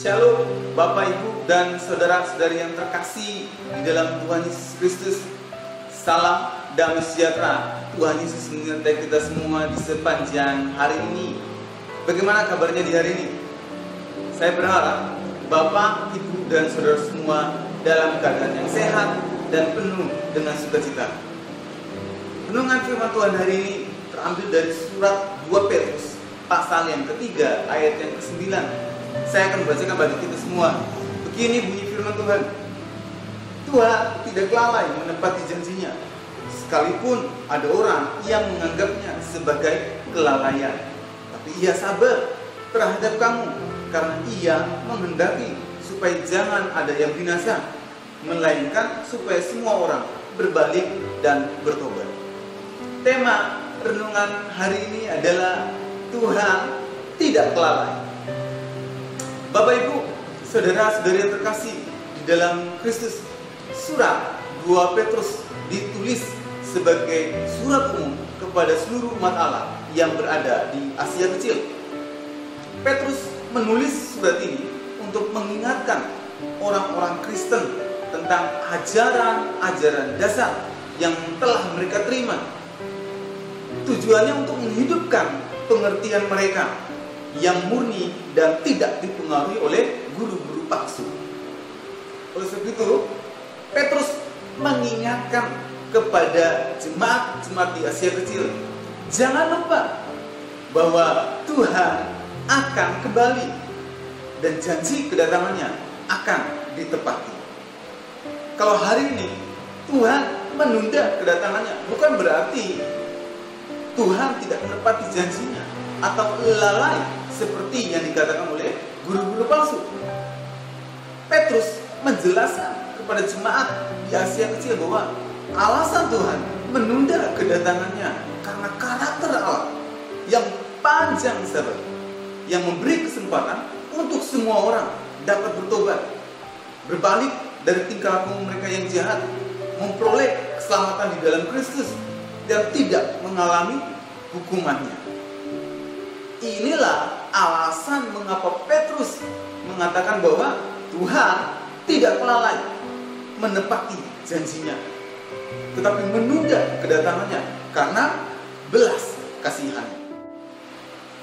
Shalom Bapak Ibu dan saudara-saudari yang terkasih di dalam Tuhan Yesus Kristus. Salam damai sejahtera. Tuhan Yesus menyertai kita semua di sepanjang hari ini. Bagaimana kabarnya di hari ini? Saya berharap Bapak, Ibu dan saudara semua dalam keadaan yang sehat dan penuh dengan sukacita. Renungan firman Tuhan hari ini terambil dari surat 2 Petrus pasal yang ketiga ayat yang ke-9. Saya akan membacakan bagi kita semua. Begini bunyi firman Tuhan. Tuhan tidak lalai menepati janjinya, sekalipun ada orang yang menganggapnya sebagai kelalaian. Tapi ia sabar terhadap kamu, karena ia menghendaki supaya jangan ada yang binasa, melainkan supaya semua orang berbalik dan bertobat. Tema renungan hari ini adalah Tuhan tidak lalai. Bapak Ibu, saudara-saudari yang terkasih di dalam Kristus, surat 2 Petrus ditulis sebagai surat umum kepada seluruh umat Allah yang berada di Asia Kecil. Petrus menulis surat ini untuk mengingatkan orang-orang Kristen tentang ajaran-ajaran dasar yang telah mereka terima. Tujuannya untuk menghidupkan pengertian mereka yang murni dan tidak dipengaruhi oleh guru-guru palsu. Oleh sebab itu, Petrus mengingatkan kepada jemaat-jemaat di Asia Kecil, jangan lupa bahwa Tuhan akan kembali dan janji kedatangannya akan ditepati. Kalau hari ini Tuhan menunda kedatangannya, bukan berarti Tuhan tidak menepati janjinya atau lalai seperti yang dikatakan oleh guru-guru palsu. Petrus menjelaskan kepada jemaat di Asia Kecil bahwa alasan Tuhan menunda kedatangannya karena karakter Allah yang panjang sabar, yang memberi kesempatan untuk semua orang dapat bertobat, berbalik dari tingkah laku mereka yang jahat, memperoleh keselamatan di dalam Kristus dan tidak mengalami hukumannya. Inilah alasan mengapa Petrus mengatakan bahwa Tuhan tidak lalai menepati janjinya, tetapi menunda kedatangannya karena belas kasihan.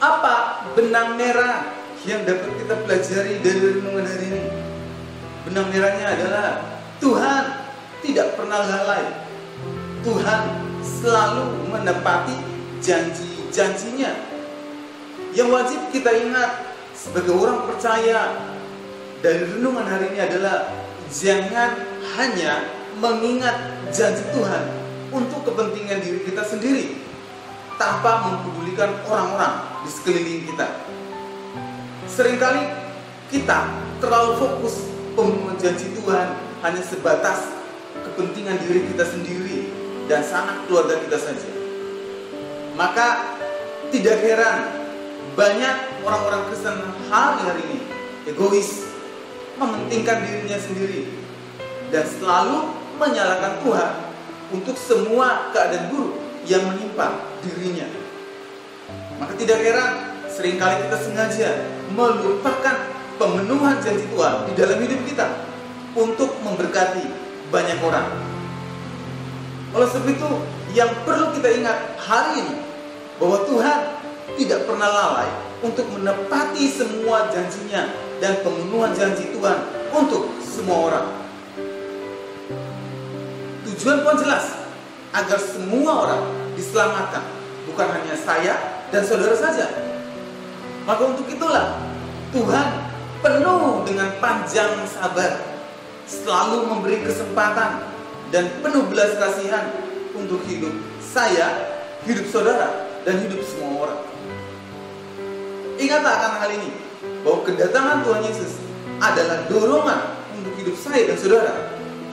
Apa benang merah yang dapat kita pelajari dari renungan hari ini? Benang merahnya adalah Tuhan tidak pernah lalai. Tuhan selalu menepati janji-janjinya. Yang wajib kita ingat sebagai orang percaya dari renungan hari ini adalah jangan hanya mengingat janji Tuhan untuk kepentingan diri kita sendiri tanpa mempedulikan orang-orang di sekeliling kita. Seringkali kita terlalu fokus pemenuhan janji Tuhan hanya sebatas kepentingan diri kita sendiri dan sanak keluarga kita saja. Maka tidak heran banyak orang-orang Kristen hari-hari ini egois, mementingkan dirinya sendiri, dan selalu menyalahkan Tuhan untuk semua keadaan buruk yang menimpa dirinya. Maka tidak heran seringkali kita sengaja melupakan pemenuhan janji Tuhan di dalam hidup kita untuk memberkati banyak orang. Oleh sebab itu, yang perlu kita ingat hari ini bahwa Tuhan tidak pernah lalai untuk menepati semua janjinya dan pemenuhan janji Tuhan untuk semua orang. Tujuan Tuhan jelas, agar semua orang diselamatkan, bukan hanya saya dan saudara saja. Maka untuk itulah Tuhan penuh dengan panjang sabar, selalu memberi kesempatan dan penuh belas kasihan untuk hidup saya, hidup saudara, dan hidup semua orang. Ingatlah akan hal ini, bahwa kedatangan Tuhan Yesus adalah dorongan untuk hidup saya dan saudara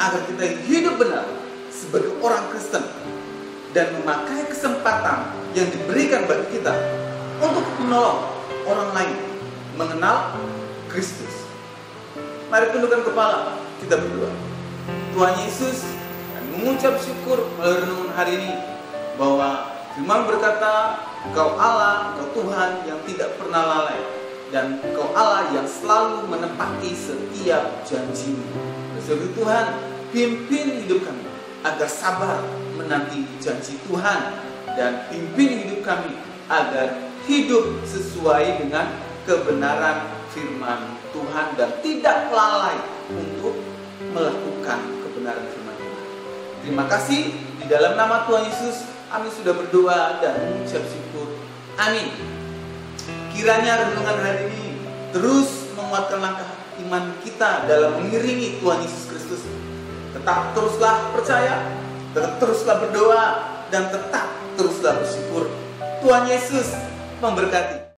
agar kita hidup benar sebagai orang Kristen dan memakai kesempatan yang diberikan bagi kita untuk menolong orang lain mengenal Kristus. Mari tundukkan kepala, kita berdoa. Tuhan Yesus, kami mengucap syukur melalui renungan hari ini bahwa Firman berkata, Engkau Allah, Engkau Tuhan yang tidak pernah lalai dan Engkau Allah yang selalu menepati setiap janji-Mu. Bersyukur Tuhan, pimpin hidup kami agar sabar menanti janji Tuhan, dan pimpin hidup kami agar hidup sesuai dengan kebenaran firman Tuhan dan tidak lalai untuk melakukan kebenaran firman Tuhan. Terima kasih, di dalam nama Tuhan Yesus kami sudah berdoa dan mengucap syukur. Amin. Kiranya renungan hari ini terus menguatkan langkah iman kita dalam mengiringi Tuhan Yesus Kristus. Tetap teruslah percaya, tetap teruslah berdoa, dan tetap teruslah bersyukur. Tuhan Yesus memberkati.